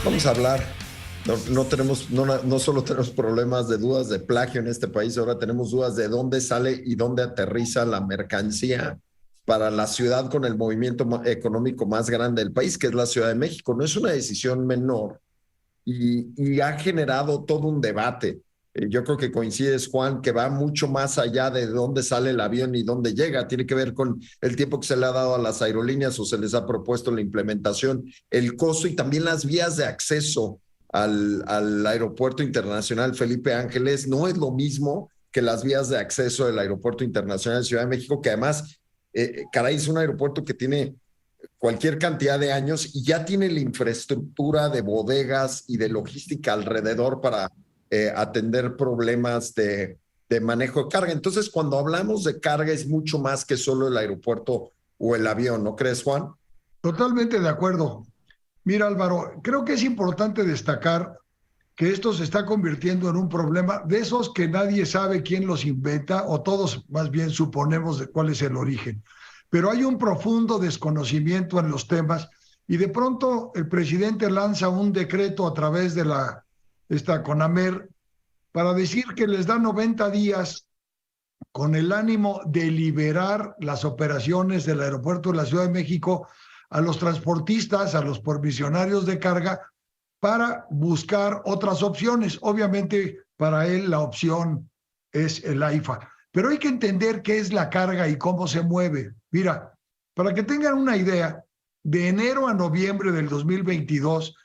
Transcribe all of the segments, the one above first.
Vamos a hablar. No solo tenemos problemas de dudas de plagio en este país, ahora tenemos dudas de dónde sale y dónde aterriza la mercancía para la ciudad con el movimiento económico más grande del país, que es la Ciudad de México. No es una decisión menor y ha generado todo un debate. Yo creo que coincides, Juan, que va mucho más allá de dónde sale el avión y dónde llega. Tiene que ver con el tiempo que se le ha dado a las aerolíneas o se les ha propuesto la implementación, el costo y también las vías de acceso al Aeropuerto Internacional Felipe Ángeles. No es lo mismo que las vías de acceso del Aeropuerto Internacional de Ciudad de México, que además, caray, es un aeropuerto que tiene cualquier cantidad de años y ya tiene la infraestructura de bodegas y de logística alrededor para atender problemas de manejo de carga. Entonces, cuando hablamos de carga es mucho más que solo el aeropuerto o el avión, ¿no crees, Juan? Totalmente de acuerdo. Mira, Álvaro, creo que es importante destacar que esto se está convirtiendo en un problema de esos que nadie sabe quién los inventa, o todos más bien suponemos de cuál es el origen. Pero hay un profundo desconocimiento en los temas y de pronto el presidente lanza un decreto a través de esta CONAMER para decir que les da 90 días con el ánimo de liberar las operaciones del aeropuerto de la Ciudad de México a los transportistas, a los provisionarios de carga, para buscar otras opciones. Obviamente, para él la opción es el AIFA. Pero hay que entender qué es la carga y cómo se mueve. Mira, para que tengan una idea, de enero a noviembre del 2022,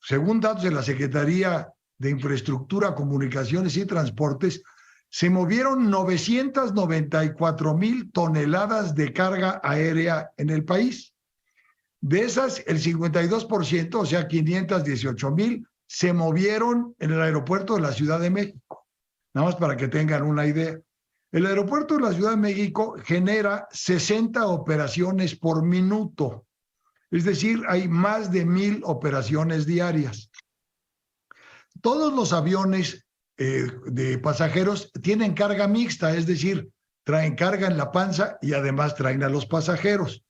según datos de la Secretaría de Infraestructura, Comunicaciones y Transportes, se movieron 994,000 toneladas de carga aérea en el país. De esas, el 52%, o sea, 518,000, se movieron en el aeropuerto de la Ciudad de México. Nada más para que tengan una idea. El aeropuerto de la Ciudad de México genera 60 operaciones por minuto. Es decir, hay más de 1,000 operaciones diarias. Todos los aviones de pasajeros tienen carga mixta, es decir, traen carga en la panza y además traen a los pasajeros.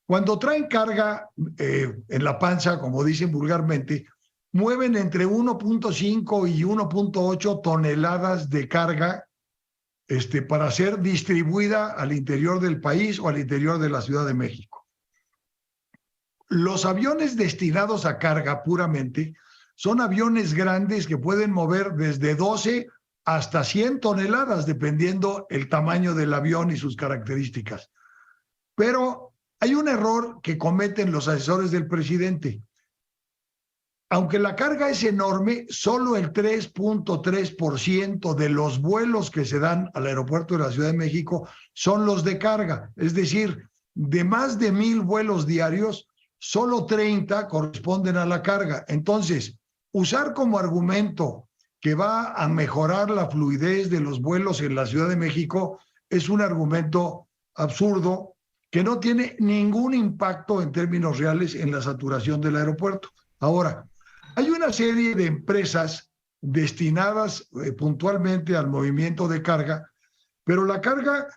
Cuando traen carga en la panza, como dicen vulgarmente, mueven entre 1.5 y 1.8 toneladas de carga para ser distribuida al interior del país o al interior de la Ciudad de México. Los aviones destinados a carga puramente son aviones grandes que pueden mover desde 12 hasta 100 toneladas, dependiendo el tamaño del avión y sus características. Pero hay un error que cometen los asesores del presidente. Aunque la carga es enorme, solo el 3.3% de los vuelos que se dan al aeropuerto de la Ciudad de México son los de carga. Es decir, de más de 1,000 vuelos diarios, solo 30 corresponden a la carga. Entonces, usar como argumento que va a mejorar la fluidez de los vuelos en la Ciudad de México es un argumento absurdo que no tiene ningún impacto en términos reales en la saturación del aeropuerto. Ahora, hay una serie de empresas destinadas puntualmente al movimiento de carga, pero la carga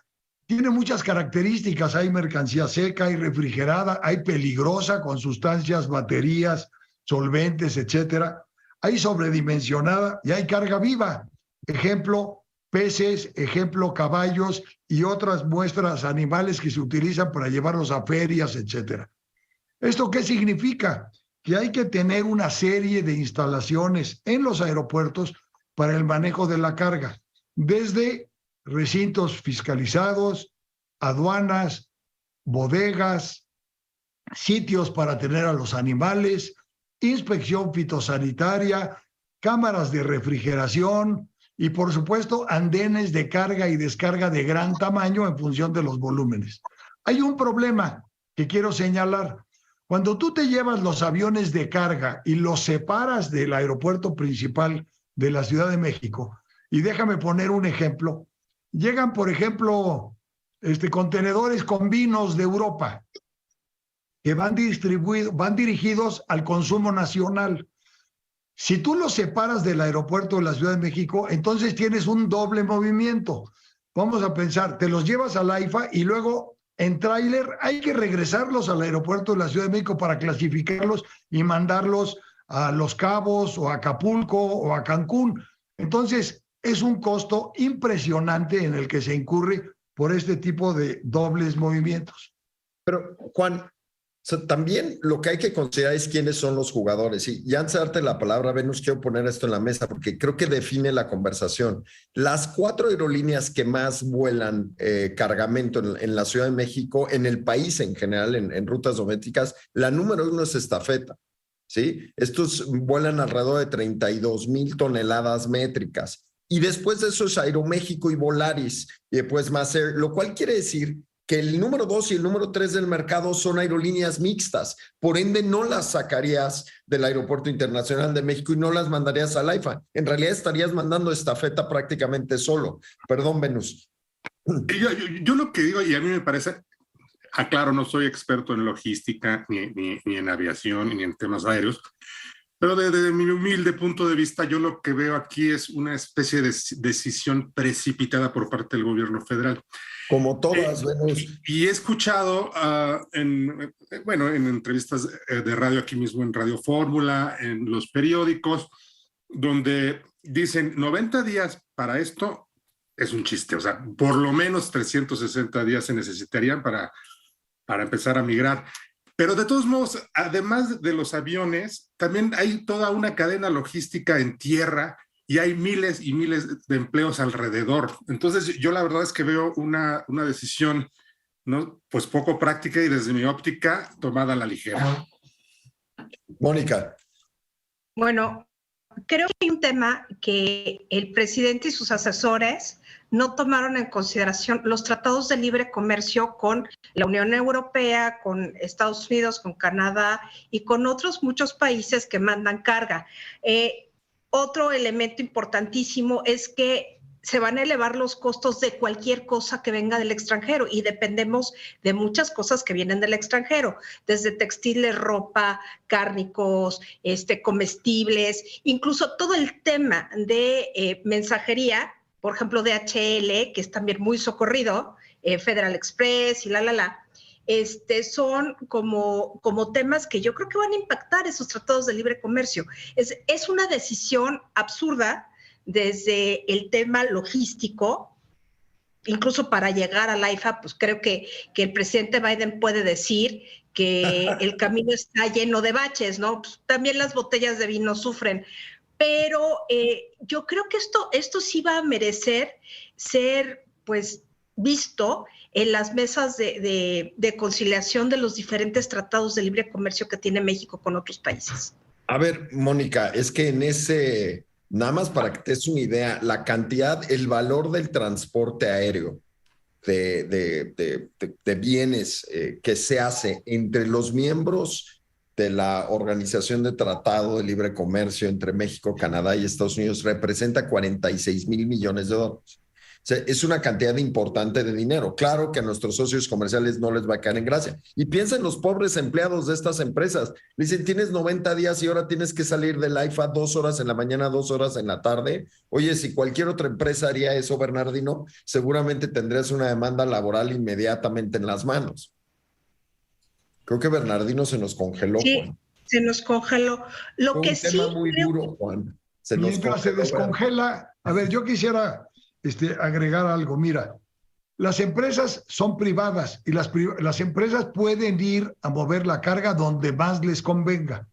tiene muchas características. Hay mercancía seca, hay refrigerada, hay peligrosa con sustancias, baterías, solventes, etcétera. Hay sobredimensionada y hay carga viva. Ejemplo, peces, ejemplo, caballos y otras muestras animales que se utilizan para llevarlos a ferias, etcétera. ¿Esto qué significa? Que hay que tener una serie de instalaciones en los aeropuertos para el manejo de la carga, desde recintos fiscalizados, aduanas, bodegas, sitios para tener a los animales, inspección fitosanitaria, cámaras de refrigeración y, por supuesto, andenes de carga y descarga de gran tamaño en función de los volúmenes. Hay un problema que quiero señalar. Cuando tú te llevas los aviones de carga y los separas del aeropuerto principal de la Ciudad de México, y déjame poner un ejemplo, llegan, por ejemplo, contenedores con vinos de Europa que van dirigidos al consumo nacional. Si tú los separas del aeropuerto de la Ciudad de México, entonces tienes un doble movimiento. Vamos a pensar, te los llevas al AIFA y luego en tráiler hay que regresarlos al aeropuerto de la Ciudad de México para clasificarlos y mandarlos a Los Cabos o a Acapulco o a Cancún. Entonces, es un costo impresionante en el que se incurre por este tipo de dobles movimientos. Pero, Juan, también lo que hay que considerar es quiénes son los jugadores. Y antes de darte la palabra, Venus, quiero poner esto en la mesa porque creo que define la conversación. Las 4 aerolíneas que más vuelan cargamento en la Ciudad de México, en el país en general, en rutas domésticas, la número 1 es Estafeta. ¿Sí? Estos vuelan alrededor de 32,000 toneladas métricas. Y después de eso es Aeroméxico y Volaris, y después Maser, lo cual quiere decir que el número 2 y el número 3 del mercado son aerolíneas mixtas. Por ende, no las sacarías del Aeropuerto Internacional de México y no las mandarías al AIFA. En realidad estarías mandando Estafeta prácticamente solo. Perdón, Venus. Yo lo que digo, y a mí me parece, aclaro, no soy experto en logística, ni en aviación, ni en temas aéreos, pero desde mi humilde punto de vista, yo lo que veo aquí es una especie de decisión precipitada por parte del gobierno federal. Como todas, Venus. Y he escuchado en entrevistas de radio aquí mismo, en Radio Fórmula, en los periódicos, donde dicen 90 días para esto es un chiste. O sea, por lo menos 360 días se necesitarían para empezar a migrar. Pero de todos modos, además de los aviones, también hay toda una cadena logística en tierra y hay miles y miles de empleos alrededor. Entonces, yo la verdad es que veo una decisión, ¿no? Pues poco práctica y desde mi óptica tomada a la ligera. Mónica. Bueno, creo que hay un tema que el presidente y sus asesores no tomaron en consideración: los tratados de libre comercio con la Unión Europea, con Estados Unidos, con Canadá y con otros muchos países que mandan carga. Otro elemento importantísimo es que se van a elevar los costos de cualquier cosa que venga del extranjero y dependemos de muchas cosas que vienen del extranjero, desde textiles, ropa, cárnicos, comestibles, incluso todo el tema de mensajería, por ejemplo, DHL, que es también muy socorrido, Federal Express y son como temas que yo creo que van a impactar esos tratados de libre comercio. Es una decisión absurda desde el tema logístico, incluso para llegar al AIFA, pues creo que el presidente Biden puede decir que el camino está lleno de baches, ¿no? Pues también las botellas de vino sufren, pero yo creo que esto sí va a merecer ser, pues, visto en las mesas de conciliación de los diferentes tratados de libre comercio que tiene México con otros países. A ver, Mónica, es que nada más para que te des una idea, la cantidad, el valor del transporte aéreo de bienes que se hace entre los miembros de la Organización de Tratado de Libre Comercio entre México, Canadá y Estados Unidos representa 46,000 millones de dólares. O sea, es una cantidad importante de dinero. Claro que a nuestros socios comerciales no les va a caer en gracia. Y piensa en los pobres empleados de estas empresas. Le dicen, tienes 90 días y ahora tienes que salir del AIFA 2 horas en la mañana, 2 horas en la tarde. Oye, si cualquier otra empresa haría eso, Bernardino, seguramente tendrías una demanda laboral inmediatamente en las manos. Creo que Bernardino se nos congeló, sí, Juan. Se nos congeló. Lo que sí. Un tema muy duro, Juan. Mientras se descongela, a ver, yo quisiera agregar algo. Mira, las empresas son privadas y las empresas pueden ir a mover la carga donde más les convenga.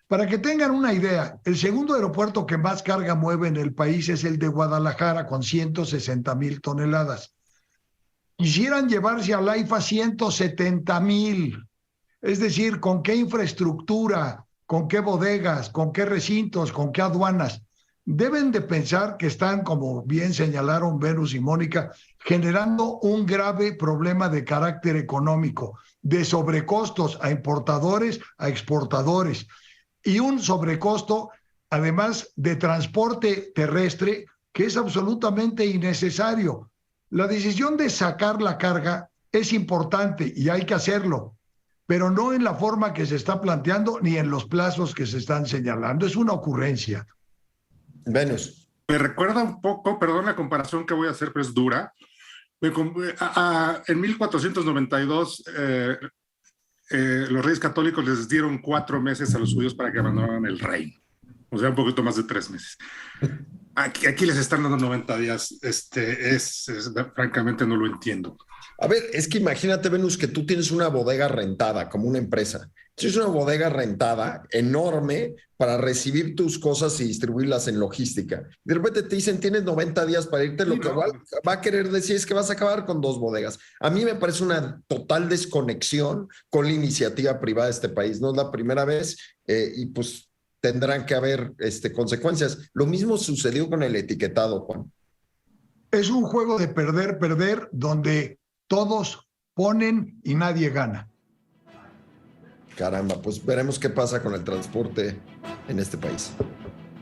Para que tengan una idea, el segundo aeropuerto que más carga mueve en el país es el de Guadalajara, con 160,000 toneladas. Quisieran llevarse al AIFA 170,000. Es decir, ¿con qué infraestructura, con qué bodegas, con qué recintos, con qué aduanas? Deben de pensar que están, como bien señalaron Venus y Mónica, generando un grave problema de carácter económico, de sobrecostos a importadores, a exportadores, y un sobrecosto, además, de transporte terrestre, que es absolutamente innecesario. La decisión de sacar la carga es importante y hay que hacerlo, pero no en la forma que se está planteando ni en los plazos que se están señalando. Es una ocurrencia. Venus. Me recuerda un poco, perdón la comparación que voy a hacer, pero es dura. En 1492 los reyes católicos les dieron 4 meses a los judíos para que abandonaran el reino. O sea, un poquito más de 3 meses. Aquí les están dando 90 días. Francamente no lo entiendo. A ver, es que imagínate, Venus, que tú tienes una bodega rentada como una empresa. Tienes una bodega rentada enorme para recibir tus cosas y distribuirlas en logística. De repente te dicen, tienes 90 días para irte, lo que va a querer decir es que vas a acabar con 2 bodegas. A mí me parece una total desconexión con la iniciativa privada de este país. No es la primera vez y pues tendrán que haber consecuencias. Lo mismo sucedió con el etiquetado, Juan. Es un juego de perder, donde todos ponen y nadie gana. Caramba, pues veremos qué pasa con el transporte en este país.